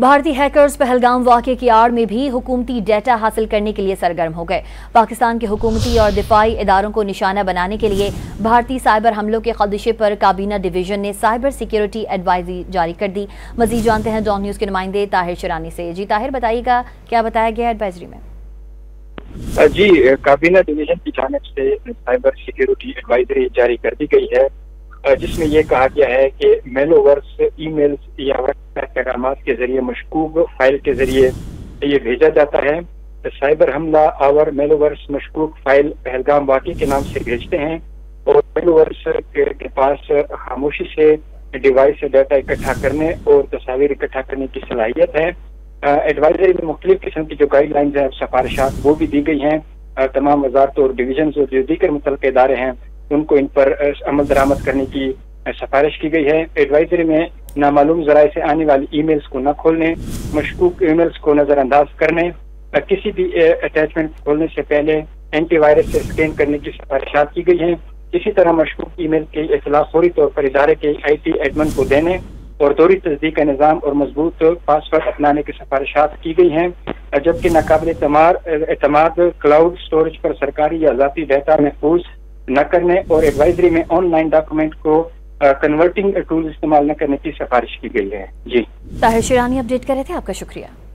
भारतीय हैकर्स पहलगाम वाक़े की आड़ में भी हुकूमती डेटा हासिल करने के लिए सरगर्म हो गए। पाकिस्तान के हुकूमती और दिफाई इदारों को निशाना बनाने के लिए भारतीय साइबर हमलों के खदशे पर काबीना डिवीजन ने साइबर सिक्योरिटी एडवाइजरी जारी कर दी। मजीद जानते हैं डॉन न्यूज़ के नुमाइंदे ताहिर शिरानी से। जी ताहिर, बताइएगा क्या बताया गया एडवाइजरी में? जी, काबीना डिवीजन की जानिब से साइबर सिक्योरिटी एडवाइजरी जारी कर दी गई है, जिसमें यह कहा गया है कि मेलोवर्स ईमेल्स या पैगाम के जरिए मशकूक फाइल के जरिए ये भेजा जाता है। साइबर हमला आवर मेलोवर्स मशकूक फाइल पहलगाम वाक़े के नाम से भेजते हैं और मेलोवर्स के पास खामोशी से डिवाइस से डाटा इकट्ठा करने और तस्वीर इकट्ठा करने की सलाहियत है। एडवाइजरी में मुख्तलिफ किस्म की जो गाइडलाइंस है, सिफारिशात वो भी दी गई हैं। तमाम वजारतों और डिवीजन जो दीगर मुतल्लिक़ इदारे हैं उनको इन पर अमल दरामद करने की सिफारिश की गई है। एडवाइजरी में नामालूम जराए से आने वाली ईमेल्स को न खोलने, मशकूक ईमेल्स को नजरअंदाज करने, किसी भी अटैचमेंट खोलने से पहले एंटीवायरस से स्कैन करने की सिफारिशात की गई हैं। इसी तरह मशकूक ईमेल की इतला फौरी तौर पर इदारे के IT एडमिन को देने और दोहरी तस्दीक का निज़ाम और मजबूत पासवर्ड अपनाने की सिफारिशात की गई हैं। जबकि नाकाबिल एतमाद क्लाउड स्टोरेज पर सरकारी या ज़ाती डाटा महफूज न करने और एडवाइजरी में ऑनलाइन डॉक्यूमेंट को कन्वर्टिंग टूल इस्तेमाल न करने की सिफारिश की गई है। जी, ताहिर शिरानी अपडेट कर रहे थे, आपका शुक्रिया।